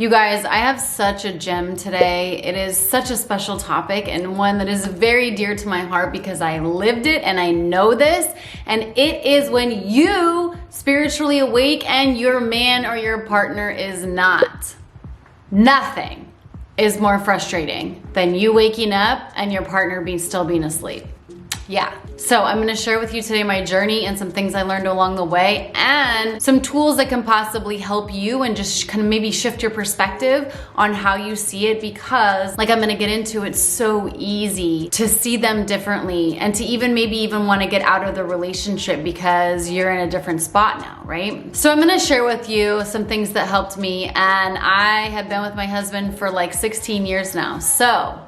You guys, I have such a gem today. It is such a special topic and one that is very dear to my heart because I lived it and I know this. And it is when you spiritually awake and your man or your partner is not. Nothing is more frustrating than you waking up and your partner still being asleep. Yeah. So I'm gonna share with you today my journey and some things I learned along the way and some tools that can possibly help you and just kind of maybe shift your perspective on how you see it, because like I'm gonna get into, it's so easy to see them differently and to maybe want to get out of the relationship because you're in a different spot now, right? So I'm gonna share with you some things that helped me, and I have been with my husband for like 16 years now. So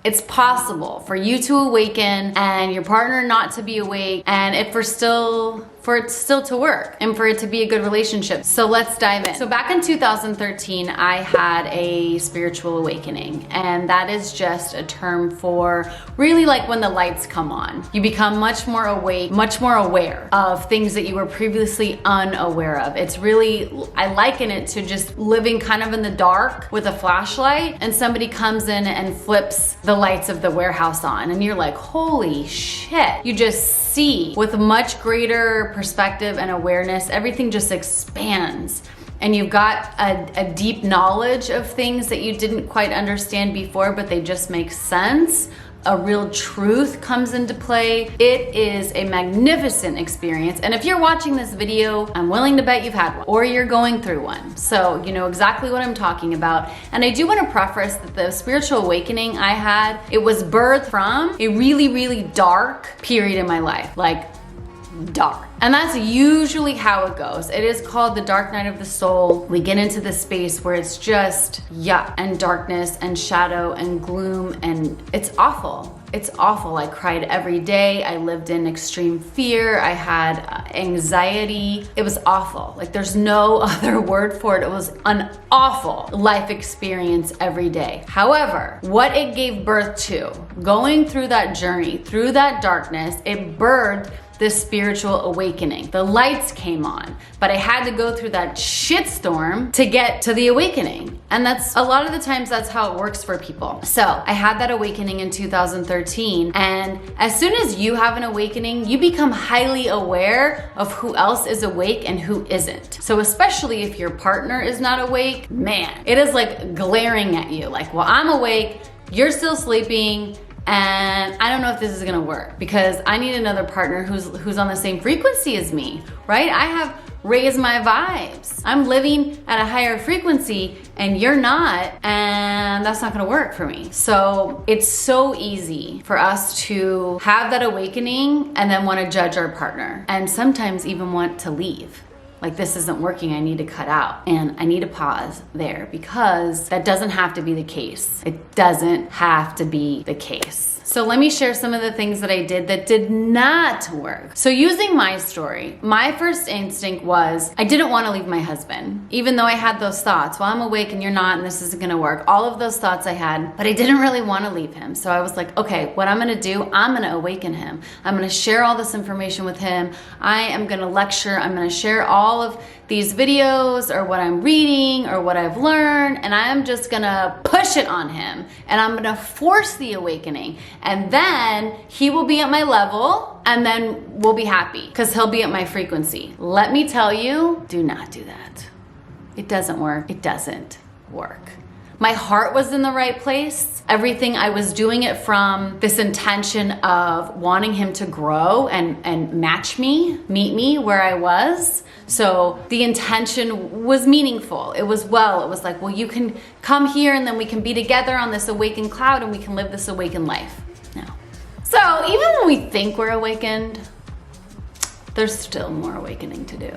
it's possible for you to awaken and your partner not to be awake, and for it still to work and for it to be a good relationship. So let's dive in. So back in 2013, I had a spiritual awakening, and that is just a term for really like when the lights come on. You become much more awake, much more aware of things that you were previously unaware of. It's really, I liken it to just living kind of in the dark with a flashlight, and somebody comes in and flips the lights of the warehouse on, and you're like, holy shit. You just see with much greater perspective and awareness. Everything just expands, and you've got a deep knowledge of things that you didn't quite understand before, but they just make sense. A real truth comes into play. It is a magnificent experience. And if you're watching this video, I'm willing to bet you've had one or you're going through one. So you know exactly what I'm talking about. And I do want to preface that the spiritual awakening I had, it was birthed from a really, really dark period in my life. Like dark. And that's usually how it goes. It is called the dark night of the soul. We get into this space where it's just yuck and darkness and shadow and gloom, and it's awful. It's awful. I cried every day. I lived in extreme fear. I had anxiety. It was awful. Like there's no other word for it. It was an awful life experience every day. However, what it gave birth to, going through that journey, through that darkness, it birthed this spiritual awakening. The lights came on, but I had to go through that shitstorm to get to the awakening. And that's a lot of the times that's how it works for people. So I had that awakening in 2013. And as soon as you have an awakening, you become highly aware of who else is awake and who isn't. So especially if your partner is not awake, man, it is like glaring at you. Like, well, I'm awake, you're still sleeping, and I don't know if this is gonna work because I need another partner who's on the same frequency as me, right? I have raised my vibes. I'm living at a higher frequency and you're not, and that's not gonna work for me. So it's so easy for us to have that awakening and then wanna judge our partner, and sometimes even want to leave. Like, this isn't working, I need to cut out. And I need to pause there because that doesn't have to be the case. It doesn't have to be the case. So let me share some of the things that I did that did not work. So using my story, my first instinct was I didn't want to leave my husband, even though I had those thoughts. Well, I'm awake and you're not, and this isn't going to work. All of those thoughts I had, but I didn't really want to leave him. So I was like, okay, what I'm going to do, I'm going to awaken him. I'm going to share all this information with him. I am going to lecture. I'm going to share all of these videos or what I'm reading or what I've learned, and I'm just gonna push it on him, and I'm gonna force the awakening, and then he will be at my level, and then we'll be happy because he'll be at my frequency. Let me tell you, do not do that. It doesn't work. It doesn't work. My heart was in the right place. Everything, I was doing it from this intention of wanting him to grow and match me, meet me where I was. So the intention was meaningful. It was like, well, you can come here and then we can be together on this awakened cloud and we can live this awakened life. No. So even when we think we're awakened, there's still more awakening to do.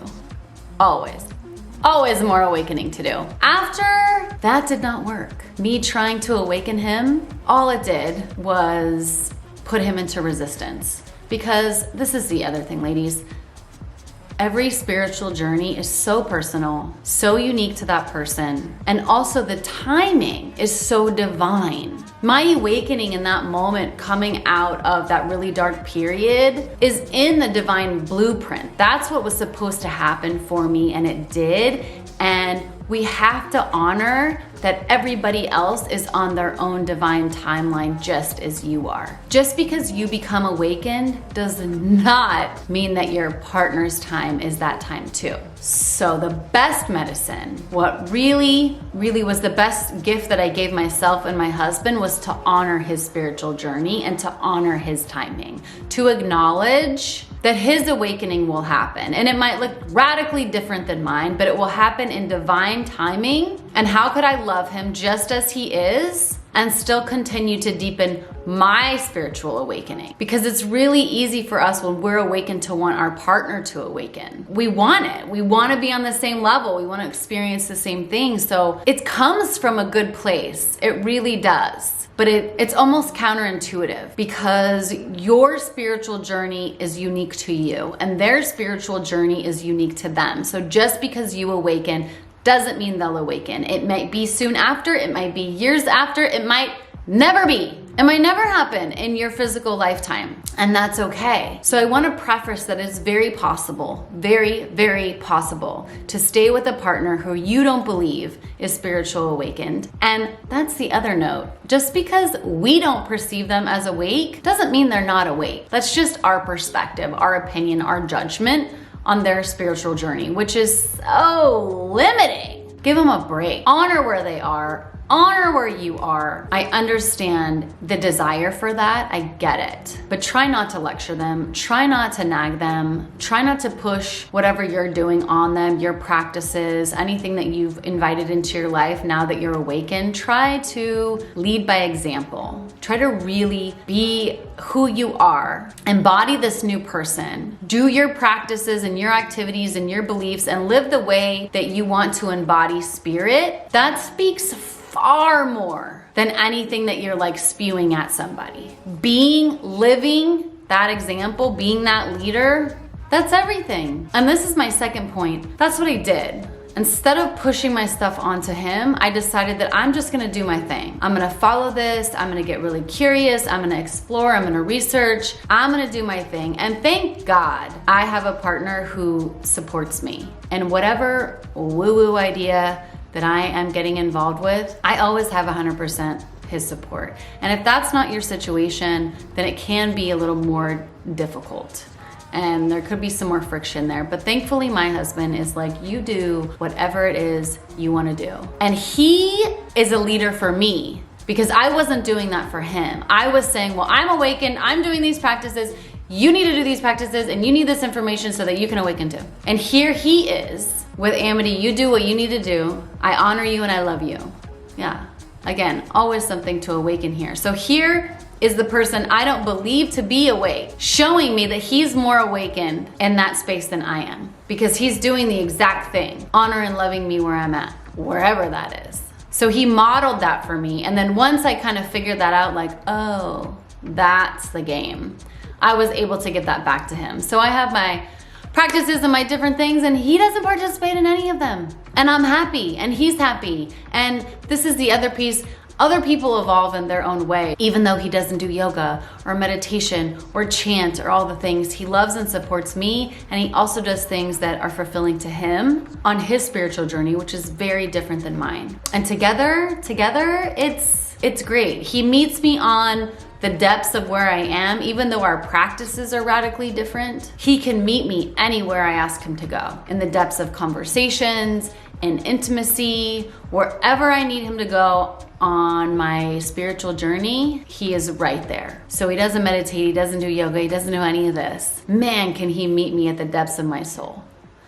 Always more awakening to do. After that did not work. Me trying to awaken him, all it did was put him into resistance. Because this is the other thing, ladies. Every spiritual journey is so personal, so unique to that person, and also the timing is so divine. My awakening in that moment, coming out of that really dark period, is in the divine blueprint. That's what was supposed to happen for me, and it did. And We have to honor that everybody else is on their own divine timeline just as you are. Just because you become awakened does not mean that your partner's time is that time too. So the best medicine, what really was the best gift that I gave myself and my husband, was to honor his spiritual journey and to honor his timing, to acknowledge that his awakening will happen. And it might look radically different than mine, but it will happen in divine timing. And how could I love him just as he is and still continue to deepen my spiritual awakening? Because it's really easy for us when we're awakened to want our partner to awaken. We want it. We want to be on the same level. We want to experience the same thing. So it comes from a good place. It really does. But it's almost counterintuitive because your spiritual journey is unique to you and their spiritual journey is unique to them. So just because you awaken doesn't mean they'll awaken. It might be soon after, it might be years after, it might never be. It might never happen in your physical lifetime, and that's okay. So I want to preface that it's very possible, very, very possible to stay with a partner who you don't believe is spiritual awakened. And that's the other note. Just because we don't perceive them as awake doesn't mean they're not awake. That's just our perspective, our opinion, our judgment on their spiritual journey, which is so limiting. Give them a break. Honor where they are. Honor where you are. I understand the desire for that. I get it. But try not to lecture them. Try not to nag them. Try not to push whatever you're doing on them, your practices, anything that you've invited into your life now that you're awakened. Try to lead by example. Try to really be who you are. Embody this new person. Do your practices and your activities and your beliefs and live the way that you want to embody spirit. That speaks far more than anything that you're like spewing at somebody. Living that example, being that leader, that's everything. And this is my second point. That's what I did. Instead of pushing my stuff onto him, I decided that I'm just gonna do my thing. I'm gonna follow this, I'm gonna get really curious, I'm gonna explore, I'm gonna research, I'm gonna do my thing. And thank God I have a partner who supports me. And whatever woo-woo idea that I am getting involved with, I always have 100% his support. And if that's not your situation, then it can be a little more difficult. And there could be some more friction there. But thankfully, my husband is like, you do whatever it is you want to do. And he is a leader for me because I wasn't doing that for him. I was saying, well, I'm awakened, I'm doing these practices, you need to do these practices, and you need this information so that you can awaken too. And here he is with Amity, you do what you need to do. I honor you and I love you. Yeah, again, always something to awaken here. So here is the person I don't believe to be awake, showing me that he's more awakened in that space than I am, because he's doing the exact thing, honor and loving me where I'm at, wherever that is. So he modeled that for me. And then once I kind of figured that out, like, oh, that's the game, I was able to get that back to him. So I have my practices and my different things, and he doesn't participate in any of them. And I'm happy, and he's happy. And this is the other piece. Other people evolve in their own way. Even though he doesn't do yoga or meditation or chant or all the things, he loves and supports me, and he also does things that are fulfilling to him on his spiritual journey, which is very different than mine. And together, it's great. He meets me on the depths of where I am, even though our practices are radically different. He can meet me anywhere I ask him to go, in the depths of conversations, in intimacy, wherever I need him to go on my spiritual journey, he is right there. So he doesn't meditate, he doesn't do yoga, he doesn't do any of this. Man, can he meet me at the depths of my soul.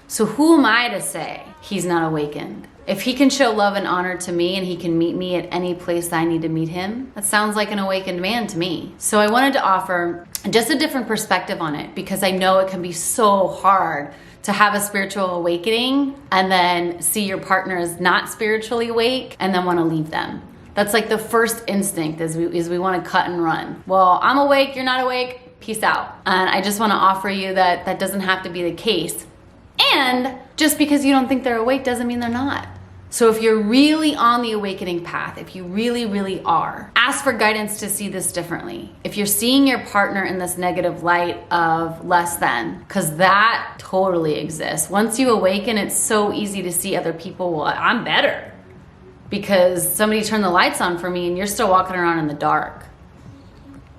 So who am I to say he's not awakened? If he can show love and honor to me and he can meet me at any place I need to meet him, that sounds like an awakened man to me. So I wanted to offer just a different perspective on it, because I know it can be so hard to have a spiritual awakening and then see your partner is not spiritually awake and then want to leave them. That's like the first instinct is we want to cut and run. Well, I'm awake, you're not awake, peace out. And I just want to offer you that that doesn't have to be the case. And just because you don't think they're awake doesn't mean they're not. So if you're really on the awakening path, if you really, really are, ask for guidance to see this differently. If you're seeing your partner in this negative light of less than, because that totally exists. Once you awaken, it's so easy to see other people, well, I'm better because somebody turned the lights on for me and you're still walking around in the dark.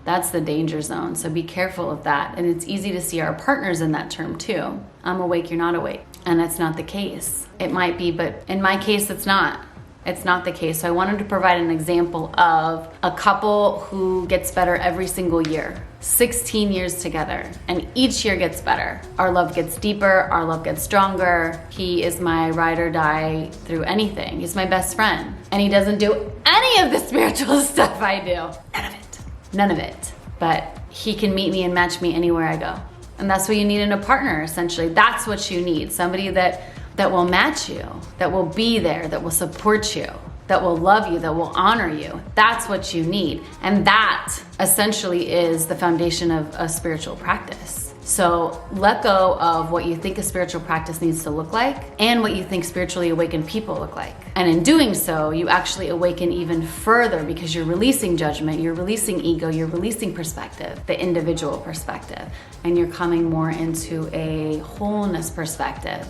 That's the danger zone. So be careful of that. And it's easy to see our partners in that term too. I'm awake, you're not awake. And that's not the case. It might be, but in my case, it's not. It's not the case. So I wanted to provide an example of a couple who gets better every single year. 16 years together, and each year gets better. Our love gets deeper, our love gets stronger. He is my ride or die through anything. He's my best friend. And he doesn't do any of the spiritual stuff I do. None of it. None of it. But he can meet me and match me anywhere I go. And that's what you need in a partner, essentially. That's what you need. Somebody that will match you, that will be there, that will support you, that will love you, that will honor you. That's what you need. And that essentially is the foundation of a spiritual practice. So let go of what you think a spiritual practice needs to look like and what you think spiritually awakened people look like. And in doing so, you actually awaken even further because you're releasing judgment, you're releasing ego, you're releasing perspective, the individual perspective, and you're coming more into a wholeness perspective,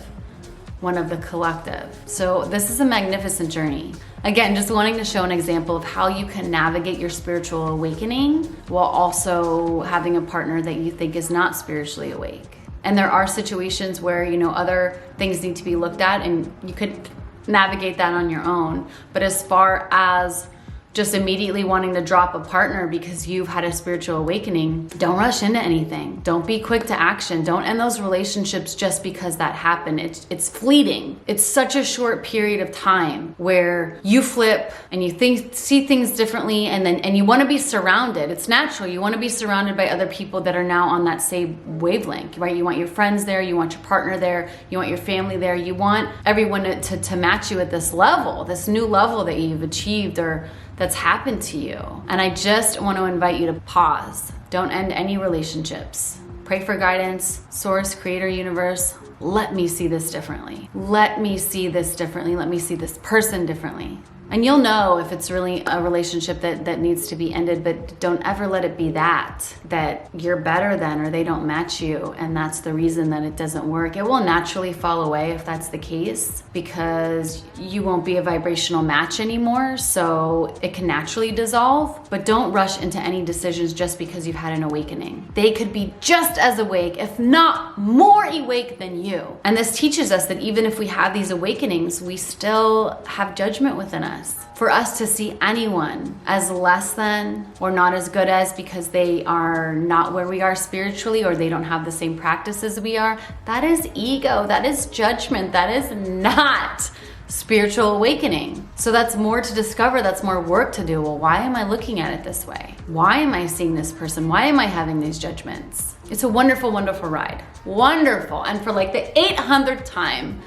one of the collective. So this is a magnificent journey. Again, just wanting to show an example of how you can navigate your spiritual awakening while also having a partner that you think is not spiritually awake. And there are situations where, other things need to be looked at and you could navigate that on your own. But as far as just immediately wanting to drop a partner because you've had a spiritual awakening, don't rush into anything. Don't be quick to action. Don't end those relationships just because that happened. It's fleeting. It's such a short period of time where you flip and you see things differently, and you want to be surrounded. It's natural. You want to be surrounded by other people that are now on that same wavelength, right? You want your friends there, you want your partner there, you want your family there. You want everyone to match you at this level, this new level that you've achieved or that's happened to you. And I just want to invite you to pause. Don't end any relationships. Pray for guidance. Source, creator, universe, let me see this differently. Let me see this differently. Let me see this person differently. And you'll know if it's really a relationship that needs to be ended, but don't ever let it be that you're better than or they don't match you and that's the reason that it doesn't work. It will naturally fall away if that's the case because you won't be a vibrational match anymore, so it can naturally dissolve. But don't rush into any decisions just because you've had an awakening. They could be just as awake, if not more awake than you. And this teaches us that even if we have these awakenings, we still have judgment within us. For us to see anyone as less than or not as good as because they are not where we are spiritually or they don't have the same practices we are, that is ego, that is judgment, that is not spiritual awakening. So that's more to discover, that's more work to do. Well, why am I looking at it this way? Why am I seeing this person? Why am I having these judgments? It's a wonderful, wonderful ride. Wonderful. And for like the 800th time,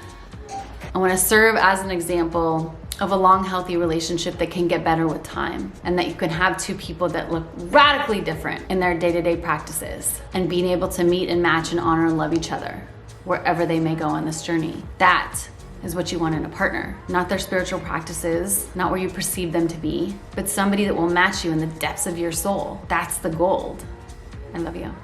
I want to serve as an example of a long, healthy relationship that can get better with time, and that you can have two people that look radically different in their day-to-day practices and being able to meet and match and honor and love each other wherever they may go on this journey. That is what you want in a partner, not their spiritual practices, not where you perceive them to be, but somebody that will match you in the depths of your soul. That's the gold. I love you.